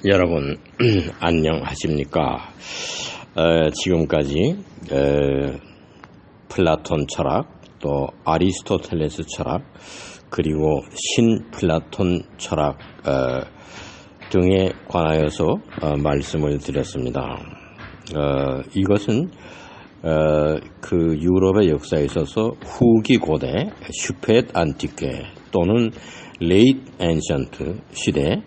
여러분 안녕하십니까? 지금까지 플라톤 철학, 또 아리스토텔레스 철학, 그리고 신플라톤 철학 등에 관하여서 말씀을 드렸습니다. 이것은 그 유럽의 역사에 있어서 후기 고대 슈페트 안티케 또는 레이트 엔션트 시대,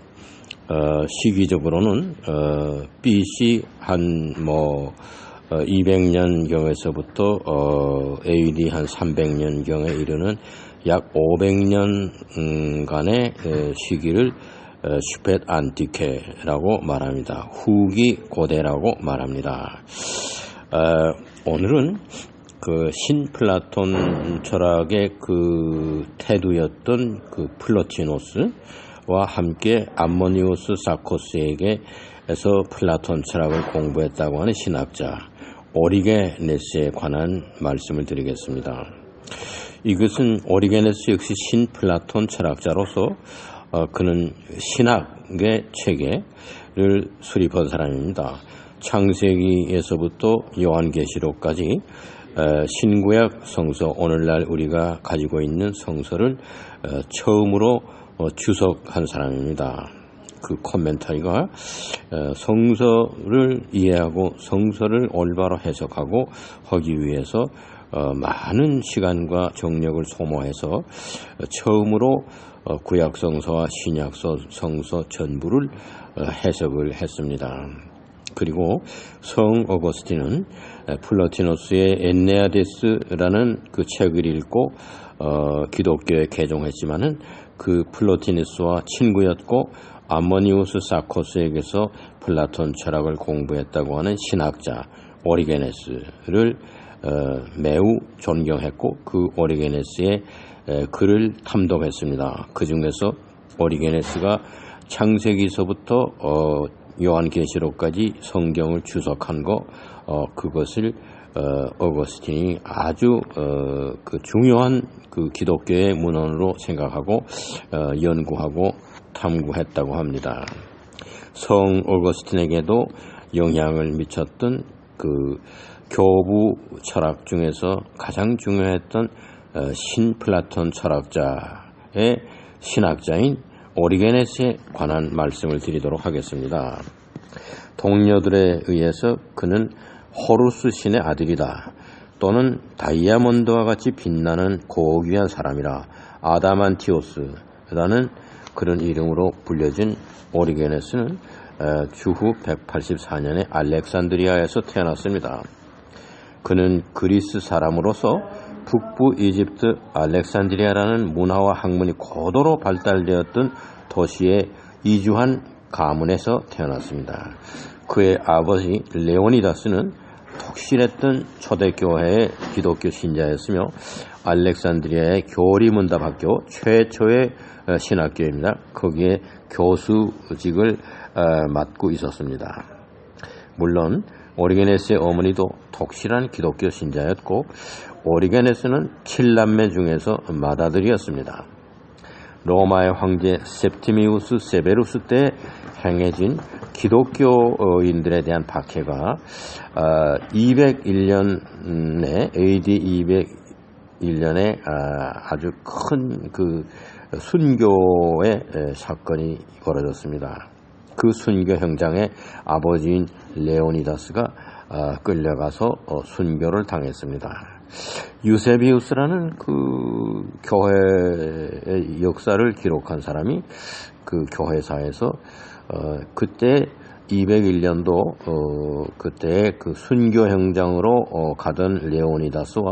시기적으로는 BC 한 200년경에서부터 AD 한 300년경에 이르는 약 500년간의 시기를 슈페트 안티케라고 말합니다. 후기 고대라고 말합니다. 오늘은 그 신플라톤 철학의 그 태두였던 그 플로티노스와 함께 암모니우스 사코스에게서 플라톤 철학을 공부했다고 하는 신학자 오리게네스에 관한 말씀을 드리겠습니다. 이것은 오리게네스 역시 신플라톤 철학자로서 그는 신학의 체계를 수립한 사람입니다. 창세기에서부터 요한계시록까지 신구약 성서, 오늘날 우리가 가지고 있는 성서를 처음으로 주석한 사람입니다. 그 코멘터리가 성서를 이해하고 성서를 올바로 해석하고 하기 위해서 많은 시간과 정력을 소모해서 처음으로 구약 성서와 신약 성서 전부를 해석을 했습니다. 그리고 성 어거스틴은 플로티노스의 엔네아데스라는 그 책을 읽고 기독교에 개종했지만은 그 플로티노스와 친구였고 암모니우스 사코스에게서 플라톤 철학을 공부했다고 하는 신학자 오리게네스를 매우 존경했고 그 오리게네스의 글을 탐독했습니다. 그 중에서 오리게네스가 창세기서부터 요한계시록까지 성경을 주석한 그것을 어거스틴이 아주 그 중요한 그 기독교의 문헌으로 생각하고 연구하고 탐구했다고 합니다. 성 어거스틴에게도 영향을 미쳤던 그 교부 철학 중에서 가장 중요했던 신플라톤 철학자의 신학자인 오리게네스에 관한 말씀을 드리도록 하겠습니다. 동료들에 의해서 그는 호루스 신의 아들이다, 또는 다이아몬드와 같이 빛나는 고귀한 사람이라, 아다만티오스라는 그런 이름으로 불려진 오리게네스는 주후 184년에 알렉산드리아에서 태어났습니다. 그는 그리스 사람으로서 북부 이집트 알렉산드리아라는 문화와 학문이 고도로 발달되었던 도시에 이주한 가문에서 태어났습니다. 그의 아버지 레오니다스는 독실했던 초대교회의 기독교 신자였으며 알렉산드리아의 교리문답학교 최초의 신학교입니다. 거기에 교수직을 맡고 있었습니다. 물론 오리게네스의 어머니도 독실한 기독교 신자였고 오리게네스는 7남매 중에서 맏아들이었습니다. 로마의 황제 septimius severus 때 행해진 기독교인들에 대한 박해가 201년에 AD 201년에 아주 큰 그 순교의 사건이 벌어졌습니다. 그 순교 현장에 아버지인 레오니다스가 끌려가서 순교를 당했습니다. 유세비우스라는 그 교회의 역사를 기록한 사람이 그 교회사에서 그때 201년도 그때 그 순교 현장으로 가던 레오니다스와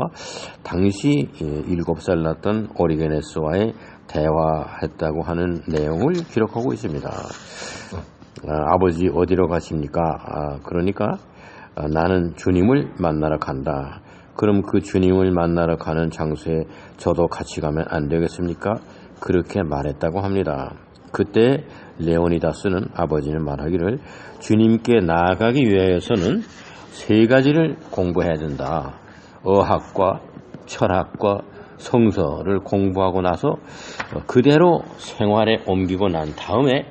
당시 7살 났던 오리게네스와의 대화했다고 하는 내용을 기록하고 있습니다. 아버지 어디로 가십니까? 그러니까 나는 주님을 만나러 간다. 그럼 그 주님을 만나러 가는 장소에 저도 같이 가면 안 되겠습니까? 그렇게 말했다고 합니다. 그때 레오니다스는 아버지는 말하기를 주님께 나아가기 위해서는 3가지를 공부해야 된다. 어학과 철학과 성서를 공부하고 나서 그대로 생활에 옮기고 난 다음에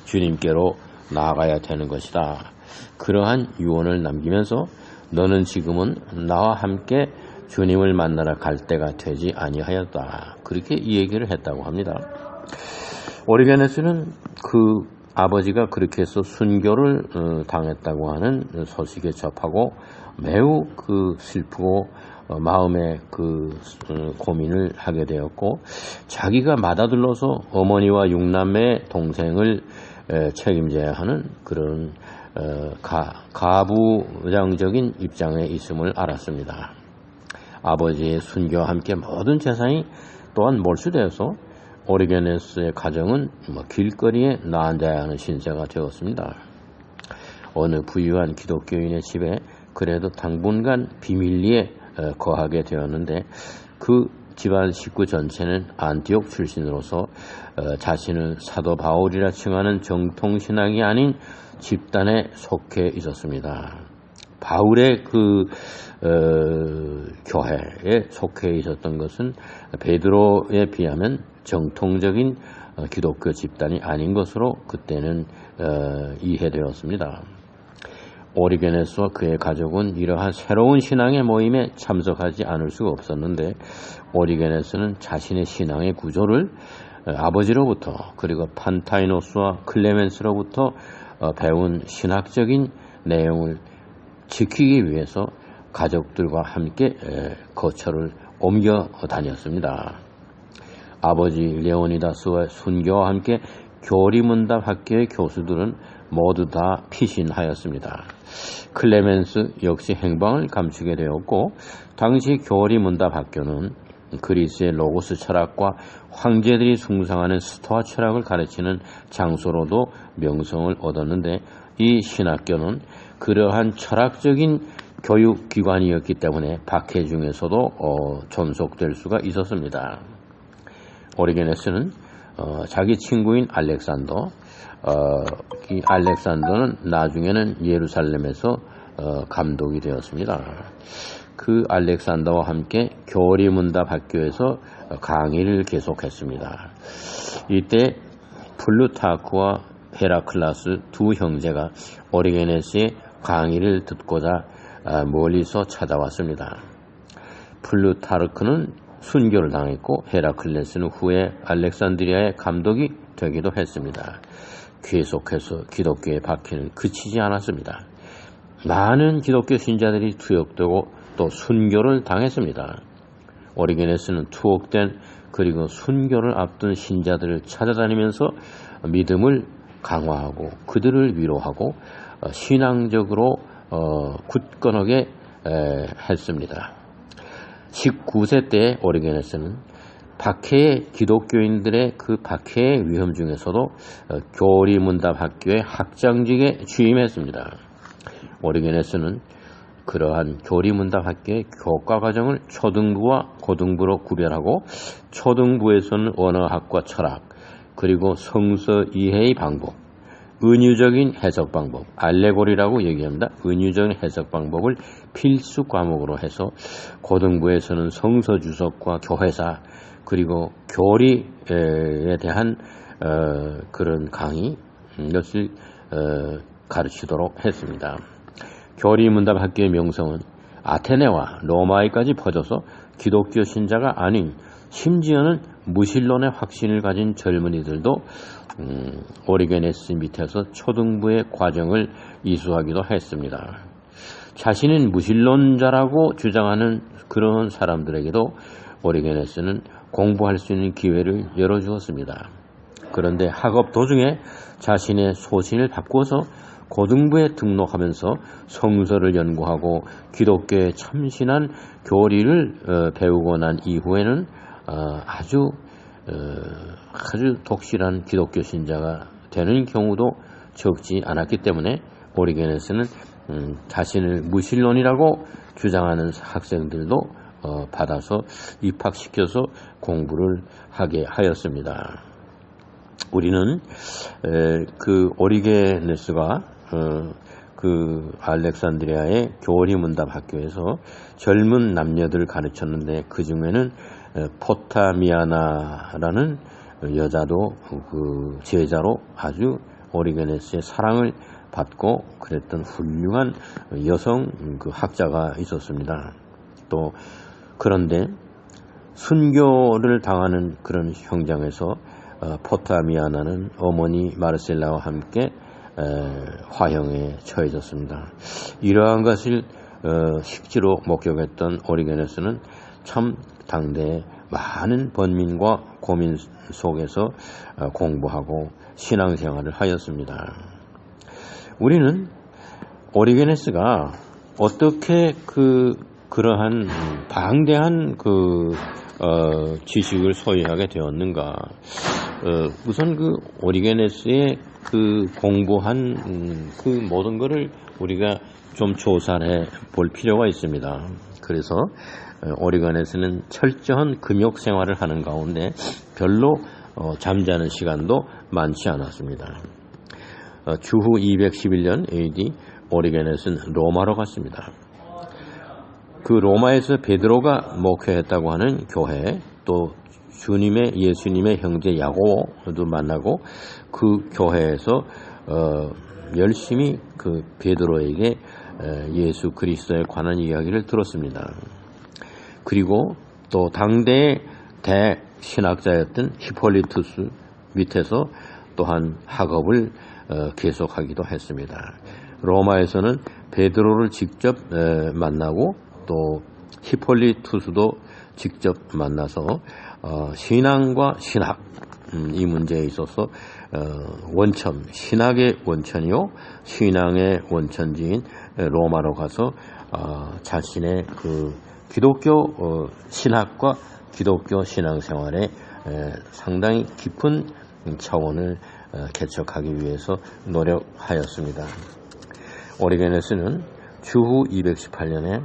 주님께로 나아가야 되는 것이다. 그러한 유언을 남기면서 너는 지금은 나와 함께 주님을 만나러 갈 때가 되지 아니하였다. 그렇게 이 얘기를 했다고 합니다. 오리게네스는 그 아버지가 그렇게 해서 순교를 당했다고 하는 소식에 접하고 매우 그 슬프고 마음에 그 고민을 하게 되었고, 자기가 맏아들로서 어머니와 6남매 동생을 책임져야 하는 그런 가부장적인 입장에 있음을 알았습니다. 아버지의 순교와 함께 모든 재산이 또한 몰수되어서 오리게네스의 가정은 길거리에 나앉아야 하는 신세가 되었습니다. 어느 부유한 기독교인의 집에 그래도 당분간 비밀리에 거하게 되었는데, 그 집안 식구 전체는 안티옥 출신으로서 자신을 사도 바울이라 칭하는 정통신앙이 아닌 집단에 속해 있었습니다. 바울의 그 교회에 속해 있었던 것은 베드로에 비하면 정통적인 기독교 집단이 아닌 것으로 그때는 이해되었습니다. 오리게네스와 그의 가족은 이러한 새로운 신앙의 모임에 참석하지 않을 수가 없었는데, 오리게네스는 자신의 신앙의 구조를 아버지로부터 그리고 판타이노스와 클레멘스로부터 배운 신학적인 내용을 지키기 위해서 가족들과 함께 거처를 옮겨 다녔습니다. 아버지 레오니다스와 순교와 함께 교리문답 학교의 교수들은 모두 다 피신하였습니다. 클레멘스 역시 행방을 감추게 되었고, 당시 교리문답 학교는 그리스의 로고스 철학과 황제들이 숭상하는 스토아 철학을 가르치는 장소로도 명성을 얻었는데, 이 신학교는 그러한 철학적인 교육기관이었기 때문에 박해 중에서도 존속될 수가 있었습니다. 오리게네스는 자기 친구인 알렉산더, 이 알렉산더는 나중에는 예루살렘에서 감독이 되었습니다. 그 알렉산더와 함께 교리문답 학교에서 강의를 계속했습니다. 이때 플루타크와 헤라클라스 두 형제가 오리게네스의 강의를 듣고자 멀리서 찾아왔습니다. 플루타르크는 순교를 당했고, 헤라클레스는 후에 알렉산드리아의 감독이 되기도 했습니다. 계속해서 기독교의 박해는 그치지 않았습니다. 많은 기독교 신자들이 투옥되고 또 순교를 당했습니다. 오리게네스는 투옥된 그리고 순교를 앞둔 신자들을 찾아다니면서 믿음을 강화하고 그들을 위로하고 신앙적으로 굳건하게 했습니다. 19세 때 오리게네스는 박해의 기독교인들의 그 박해의 위험 중에서도 교리문답 학교의 학장직에 취임했습니다. 오리게네스는 그러한 교리문답 학교의 교과과정을 초등부와 고등부로 구별하고, 초등부에서는 언어학과 철학, 그리고 성서 이해의 방법, 은유적인 해석 방법, 알레고리라고 얘기합니다. 은유적인 해석 방법을 필수 과목으로 해서, 고등부에서는 성서 주석과 교회사, 그리고 교리에 대한 그런 강의, 이것을 가르치도록 했습니다. 교리문답 학교의 명성은 아테네와 로마에까지 퍼져서 기독교 신자가 아닌, 심지어는 무신론의 확신을 가진 젊은이들도 오리게네스 밑에서 초등부의 과정을 이수하기도 했습니다. 자신은 무신론자라고 주장하는 그런 사람들에게도 오리게네스는 공부할 수 있는 기회를 열어주었습니다. 그런데 학업 도중에 자신의 소신을 바꾸어서 고등부에 등록하면서 성서를 연구하고 기독교에 참신한 교리를 배우고 난 이후에는 아주 독실한 기독교 신자가 되는 경우도 적지 않았기 때문에 오리게네스는 자신을 무신론이라고 주장하는 학생들도 받아서 입학시켜서 공부를 하게 하였습니다. 우리는 그 오리게네스가 그 알렉산드리아의 교리문답 학교에서 젊은 남녀들을 가르쳤는데, 그 중에는 포타미아나라는 여자도 그 제자로 아주 오리게네스의 사랑을 받고 그랬던 훌륭한 여성 그 학자가 있었습니다. 또 그런데 순교를 당하는 그런 현장에서 포타미아나는 어머니 마르셀라와 함께 화형에 처해졌습니다. 이러한 것을 실제로 목격했던 오리게네스는 참 당대의 많은 번민과 고민 속에서 공부하고 신앙생활을 하였습니다. 우리는 오리게네스가 어떻게 그러한 방대한 지식을 소유하게 되었는가? 우선 오리게네스의 공부한 모든 것을 우리가 좀 조사해 볼 필요가 있습니다. 그래서 오리게네스는 철저한 금욕 생활을 하는 가운데 별로 잠자는 시간도 많지 않았습니다. 주후 211년 AD 오리게네스는 로마로 갔습니다. 그 로마에서 베드로가 목회했다고 하는 교회, 또 예수님의 형제 야고보도 만나고 그 교회에서 열심히 베드로에게 예수 그리스도에 관한 이야기를 들었습니다. 그리고 또 당대의 대신학자였던 히폴리투스 밑에서 또한 학업을 계속하기도 했습니다. 로마에서는 베드로를 직접 만나고 또 히폴리투스도 직접 만나서 신앙과 신학 이 문제에 있어서 원천, 신학의 원천이요 신앙의 원천지인 로마로 가서 자신의 기독교 신학과 기독교 신앙생활에 상당히 깊은 차원을 개척하기 위해서 노력하였습니다. 오리게네스는 주후 218년에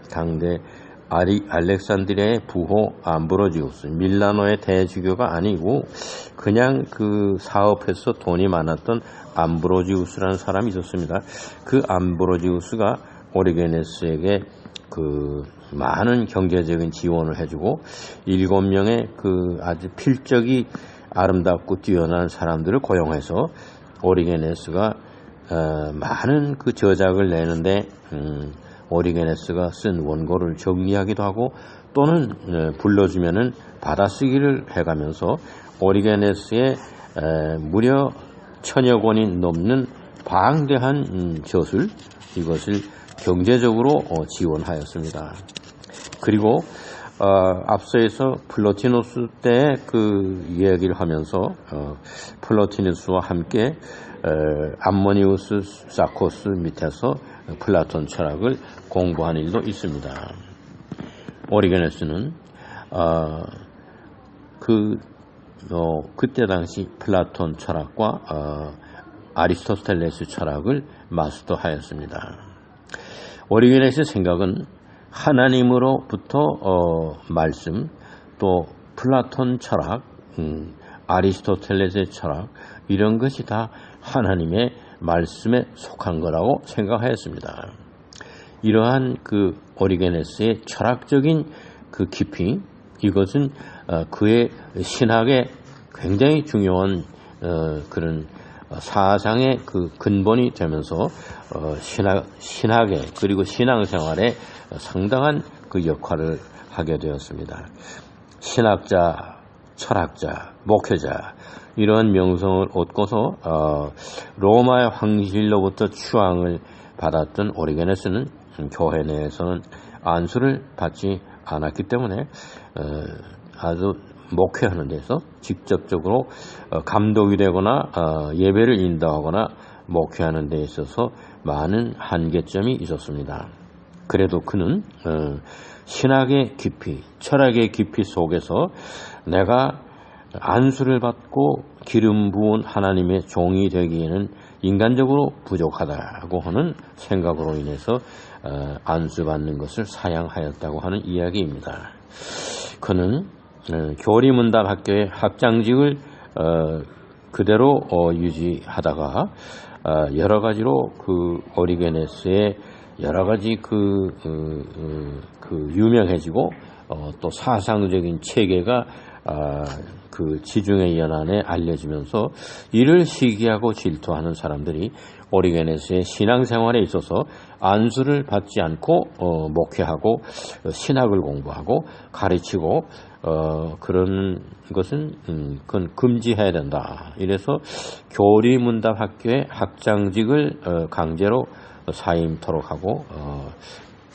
당대 알렉산드리아의 부호 암브로지우스, 밀라노의 대주교가 아니고 그냥 사업해서 돈이 많았던 암브로지우스라는 사람이 있었습니다. 그 암브로지우스가 오리게네스에게 많은 경제적인 지원을 해주고 7명의 아주 필적이 아름답고 뛰어난 사람들을 고용해서 오리게네스가 많은 저작을 내는데 오리게네스가 쓴 원고를 정리하기도 하고 또는 불러주면은 받아쓰기를 해가면서 오리게네스의 무려 1000여 권이 넘는 방대한 저술 이것을 경제적으로 지원하였습니다. 그리고 앞서에서 플로티누스 때 이야기를 하면서 플로티누스와 함께 암모니우스 사코스 밑에서 플라톤 철학을 공부한 일도 있습니다. 오리게네스는 그때 당시 플라톤 철학과 아리스토텔레스 철학을 마스터하였습니다. 오리게네스의 생각은 하나님으로부터 말씀, 또 플라톤 철학, 아리스토텔레스의 철학 이런 것이 다 하나님의 말씀에 속한 거라고 생각하였습니다. 이러한 오리게네스의 철학적인 깊이 이것은 그의 신학에 굉장히 중요한 그런 사상의 근본이 되면서 신학에 그리고 신앙생활에 상당한 역할을 하게 되었습니다. 신학자, 철학자, 목회자 이러한 명성을 얻고서 로마의 황실로부터 추앙을 받았던 오리게네스는 교회 내에서는 안수를 받지 않았기 때문에 아주 목회하는 데서 직접적으로 감독이 되거나 예배를 인도하거나 목회하는 데 있어서 많은 한계점이 있었습니다. 그래도 그는 신학의 깊이, 철학의 깊이 속에서 내가 안수를 받고 기름 부은 하나님의 종이 되기에는 인간적으로 부족하다고 하는 생각으로 인해서 안수받는 것을 사양하였다고 하는 이야기입니다. 그는 교리문답학교의 학장직을 그대로 유지하다가 여러 가지로 오리게네스의 여러 가지 유명해지고 또 사상적인 체계가 그 지중해 연안에 알려지면서 이를 시기하고 질투하는 사람들이 오리게네스의 신앙생활에 있어서 안수를 받지 않고 목회하고 신학을 공부하고 가르치고 그런 것은 그건 금지해야 된다. 이래서 교리문답학교의 학장직을 강제로 사임토록 하고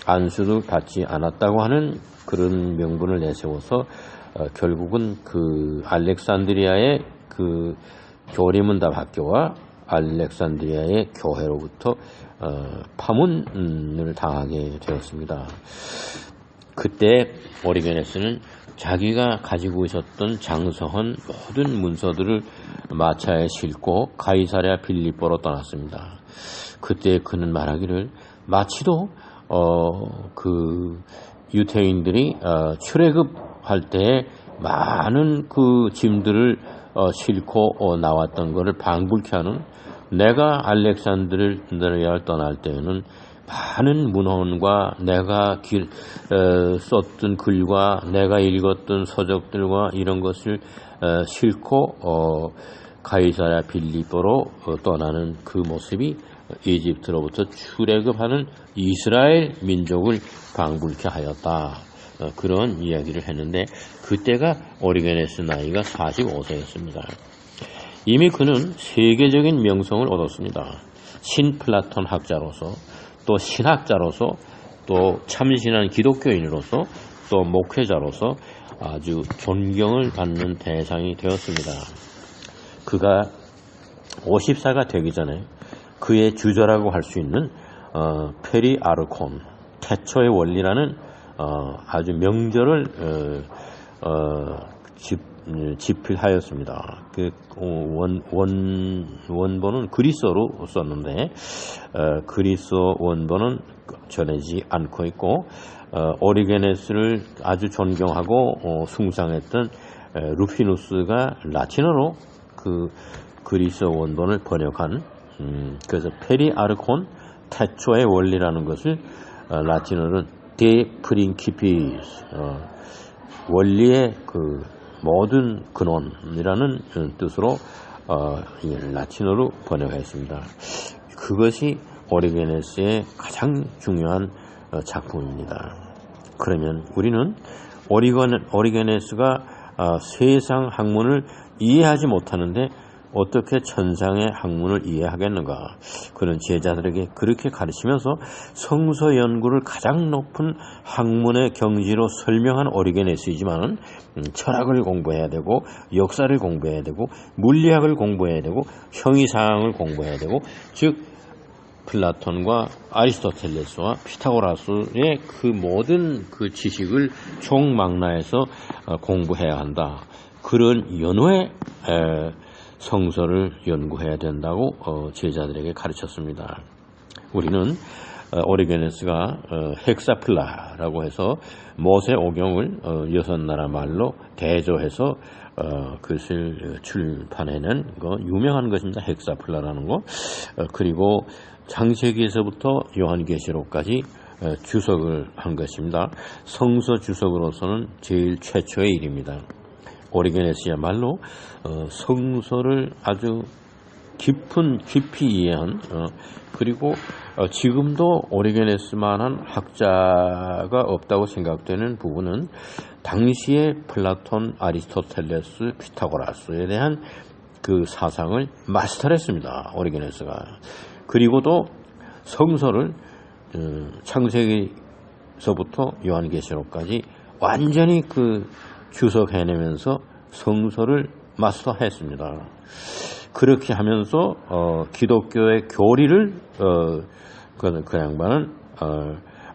안수도 받지 않았다고 하는 그런 명분을 내세워서 결국은 그 알렉산드리아의 그 교리문답학교와 알렉산드리아의 교회로부터 파문을 당하게 되었습니다. 그때 오리게네스는 자기가 가지고 있었던 장서한 모든 문서들을 마차에 싣고 가이사랴 빌립보로 떠났습니다. 그때 그는 말하기를 마치도 그 유태인들이 출애굽할 때 많은 그 짐들을 싣고 나왔던 것을 방불케 하는 내가 알렉산드리아를 떠날 때에는 많은 문헌과 내가 썼던 글과 내가 읽었던 서적들과 이런 것을 싣고 가이사랴 빌립보로 떠나는 그 모습이 이집트로부터 출애굽하는 이스라엘 민족을 방불케 하였다. 그런 이야기를 했는데 그때가 오리게네스 나이가 45세였습니다. 이미 그는 세계적인 명성을 얻었습니다. 신플라톤 학자로서 또 신학자로서 또 참신한 기독교인으로서 또 목회자로서 아주 존경을 받는 대상이 되었습니다. 그가 50세가 되기 전에 그의 주저라고 할 수 있는 페리아르콘 태초의 원리라는 아주 명절을 집필하였습니다. 그 원본은 그리스어로 썼는데 그리스어 원본은 전해지 않고 있고 오리게네스를 아주 존경하고 숭상했던 루피누스가 라틴어로 그 그리스어 원본을 번역한 그래서 페리아르콘 태초의 원리라는 것을 라틴어는 데 프린키피스 원리의 그 모든 근원이라는 뜻으로 라틴어로 번역했습니다. 그것이 오리게네스의 가장 중요한 작품입니다. 그러면 우리는 오리게네스가 세상 학문을 이해하지 못하는데 어떻게 천상의 학문을 이해하겠는가? 그런 제자들에게 그렇게 가르치면서 성서 연구를 가장 높은 학문의 경지로 설명한 오리게네스이지만 철학을 공부해야 되고 역사를 공부해야 되고 물리학을 공부해야 되고 형이상을 공부해야 되고 즉 플라톤과 아리스토텔레스와 피타고라스의 그 모든 그 지식을 총망라해서 공부해야 한다. 그런 연후에 성서를 연구해야 된다고 제자들에게 가르쳤습니다. 우리는 오리게네스가 헥사플라라고 해서 모세오경을 6나라 말로 대조해서 그것을 출판해낸 거 유명한 것입니다. 헥사플라라는 거. 그리고 창세기에서부터 요한계시록까지 주석을 한 것입니다. 성서 주석으로서는 제일 최초의 일입니다. 오리게네스야말로 성서를 아주 깊이 이해한 그리고 지금도 오리게네스만한 학자가 없다고 생각되는 부분은 당시의 플라톤, 아리스토텔레스, 피타고라스에 대한 그 사상을 마스터했습니다. 오리게네스가. 그리고도 성서를 창세기서부터 요한계시록까지 완전히 그 주석해내면서 성서를 마스터했습니다. 그렇게 하면서 기독교의 교리를 그 양반은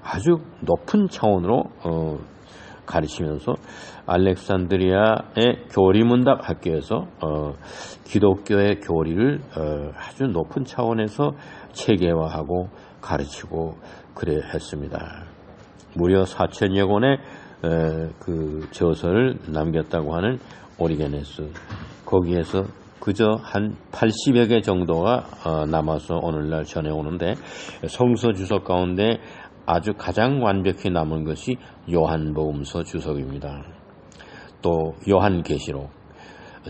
아주 높은 차원으로 가르치면서 알렉산드리아의 교리문답 학교에서 기독교의 교리를 아주 높은 차원에서 체계화하고 가르치고 그래 했습니다. 무려 4,000여 권의 그 저서를 남겼다고 하는 오리게네스, 거기에서 그저 한 80여 개 정도가 남아서 오늘날 전해오는데 성서 주석 가운데 아주 가장 완벽히 남은 것이 요한복음서 주석입니다. 또 요한계시록,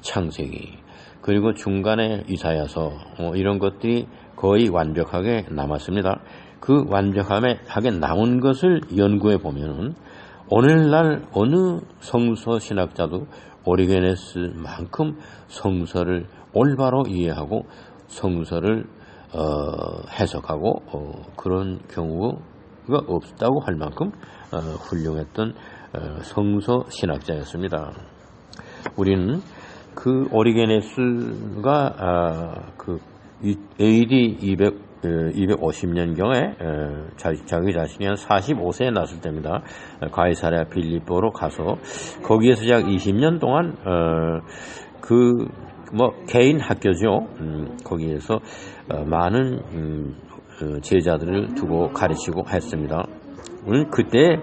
창세기, 그리고 중간에 이사야서 이런 것들이 거의 완벽하게 남았습니다. 그 완벽하게 남은 것을 연구해 보면은 오늘날 어느 성서 신학자도 오리게네스만큼 성서를 올바로 이해하고 성서를 해석하고 그런 경우가 없다고 할 만큼 훌륭했던 성서 신학자였습니다. 우리는 그 오리게네스가 그 AD 250년경에 자기 자신이 한 45세에 났을 때입니다. 가이사랴 빌립보로 가서 거기에서 약 20년 동안 개인 학교죠. 거기에서 많은 제자들을 두고 가르치고 했습니다. 그때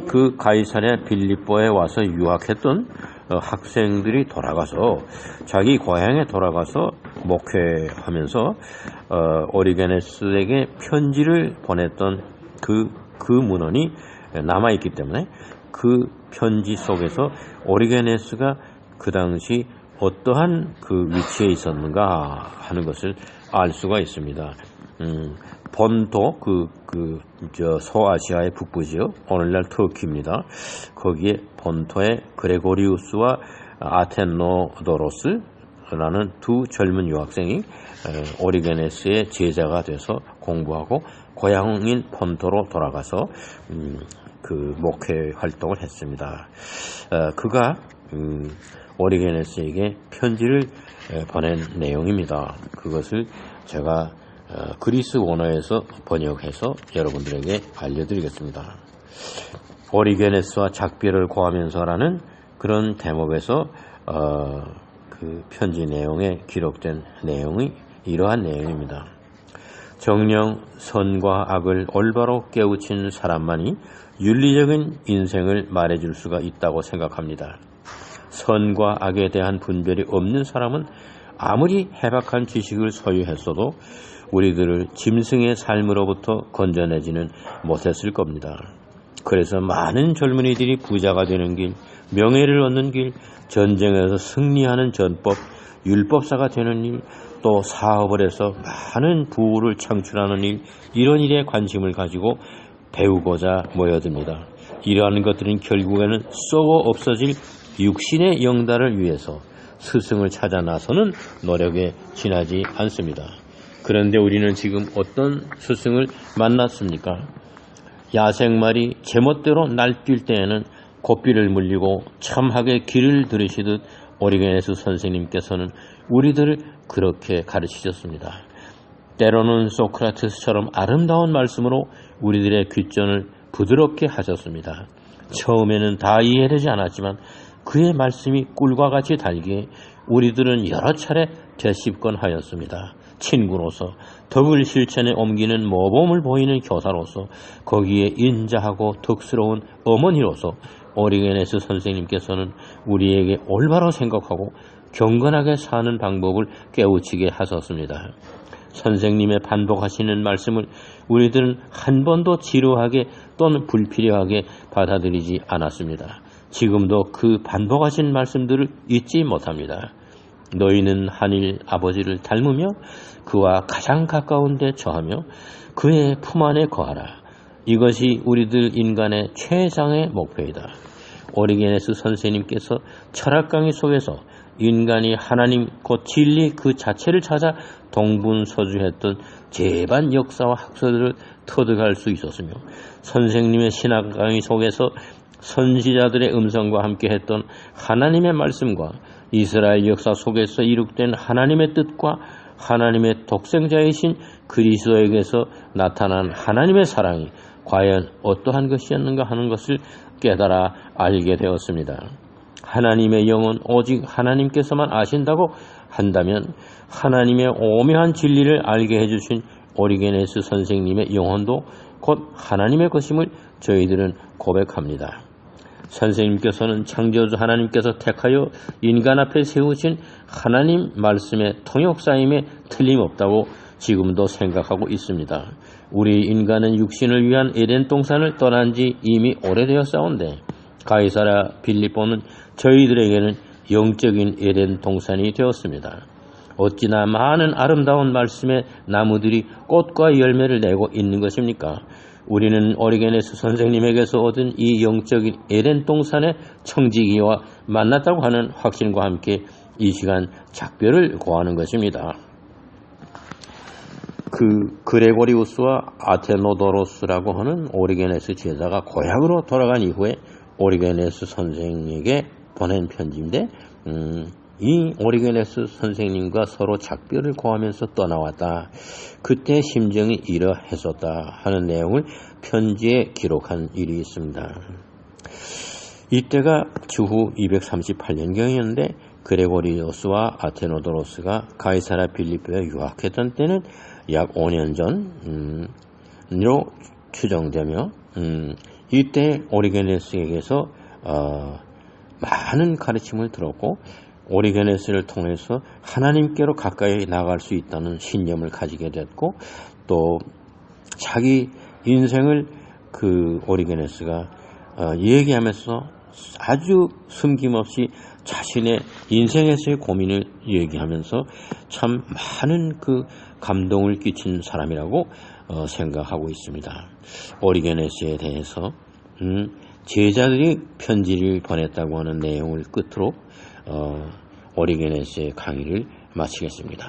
그 가이사랴 빌립보에 와서 유학했던 학생들이 돌아가서 자기 고향에 돌아가서 목회하면서 오리게네스에게 편지를 보냈던 그 문헌이 남아있기 때문에 그 편지 속에서 오리게네스가 그 당시 어떠한 그 위치에 있었는가 하는 것을 알 수가 있습니다. 본토 소아시아의 북부지요. 오늘날 터키입니다. 거기에 본토의 그레고리우스와 아테노도로스라는 두 젊은 유학생이 오리게네스의 제자가 돼서 공부하고 고향인 본토로 돌아가서 그 목회 활동을 했습니다. 그가 오리게네스에게 편지를 보낸 내용입니다. 그것을 제가 그리스 원어에서 번역해서 여러분들에게 알려드리겠습니다. 오리게네스와 작별을 고하면서라는 그런 대목에서 그 편지 내용에 기록된 내용이 이러한 내용입니다. 정녕 선과 악을 올바로 깨우친 사람만이 윤리적인 인생을 말해줄 수가 있다고 생각합니다. 선과 악에 대한 분별이 없는 사람은 아무리 해박한 지식을 소유했어도 우리들을 짐승의 삶으로부터 건져내지는 못했을 겁니다. 그래서 많은 젊은이들이 부자가 되는 길, 명예를 얻는 길, 전쟁에서 승리하는 전법, 율법사가 되는 일, 또 사업을 해서 많은 부를 창출하는 일, 이런 일에 관심을 가지고 배우고자 모여듭니다. 이러한 것들은 결국에는 썩어 없어질 육신의 영달을 위해서 스승을 찾아 나서는 노력에 지나지 않습니다. 그런데 우리는 지금 어떤 스승을 만났습니까? 야생말이 제멋대로 날뛸 때에는 고삐를 물리고 참하게 길을 들으시듯 오리게네스 선생님께서는 우리들을 그렇게 가르치셨습니다. 때로는 소크라테스처럼 아름다운 말씀으로 우리들의 귓전을 부드럽게 하셨습니다. 처음에는 다 이해되지 않았지만 그의 말씀이 꿀과 같이 달기에 우리들은 여러 차례 되씹곤 하였습니다. 친구로서 덕을 실천에 옮기는 모범을 보이는 교사로서 거기에 인자하고 덕스러운 어머니로서 오리게네스 선생님께서는 우리에게 올바로 생각하고 경건하게 사는 방법을 깨우치게 하셨습니다. 선생님의 반복하시는 말씀을 우리들은 한 번도 지루하게 또는 불필요하게 받아들이지 않았습니다. 지금도 그 반복하신 말씀들을 잊지 못합니다. 너희는 하늘 아버지를 닮으며 그와 가장 가까운 데 처하며 그의 품 안에 거하라. 이것이 우리들 인간의 최상의 목표이다. 오리게네스 선생님께서 철학 강의 속에서 인간이 하나님 곧 진리 그 자체를 찾아 동분서주했던 재반 역사와 학설을 터득할 수 있었으며 선생님의 신학 강의 속에서 선지자들의 음성과 함께 했던 하나님의 말씀과 이스라엘 역사 속에서 이룩된 하나님의 뜻과 하나님의 독생자이신 그리스도에게서 나타난 하나님의 사랑이 과연 어떠한 것이었는가 하는 것을 깨달아 알게 되었습니다. 하나님의 영은 오직 하나님께서만 아신다고 한다면 하나님의 오묘한 진리를 알게 해주신 오리게네스 선생님의 영혼도 곧 하나님의 것임을 저희들은 고백합니다. 선생님께서는 창조주 하나님께서 택하여 인간 앞에 세우신 하나님 말씀의 통역사임에 틀림없다고 지금도 생각하고 있습니다. 우리 인간은 육신을 위한 에덴 동산을 떠난 지 이미 오래되었사온데 가이사랴 빌립보는 저희들에게는 영적인 에덴 동산이 되었습니다. 어찌나 많은 아름다운 말씀의 나무들이 꽃과 열매를 내고 있는 것입니까? 우리는 오리게네스 선생님에게서 얻은 이 영적인 에덴 동산의 청지기와 만났다고 하는 확신과 함께 이 시간 작별을 고하는 것입니다. 그레고리우스와 아테노도로스라고 하는 오리게네스 제자가 고향으로 돌아간 이후에 오리게네스 선생에게 보낸 편지인데 이 오리게네스 선생님과 서로 작별을 고하면서 떠나왔다. 그때 심정이 이러했었다 하는 내용을 편지에 기록한 일이 있습니다. 이때가 주후 238년경이었는데 그레고리우스와 아테노도로스가 가이사라 필리포에 유학했던 때는 약 5년 전으로 추정되며 이때 오리게네스에게서 많은 가르침을 들었고 오리게네스를 통해서 하나님께로 가까이 나갈 수 있다는 신념을 가지게 됐고 또 자기 인생을 그 오리게네스가 얘기하면서 아주 숨김없이 자신의 인생에서의 고민을 얘기하면서 참 많은 그 감동을 끼친 사람이라고 생각하고 있습니다. 오리게네스에 대해서 제자들이 편지를 보냈다고 하는 내용을 끝으로 오리게네스의 강의를 마치겠습니다.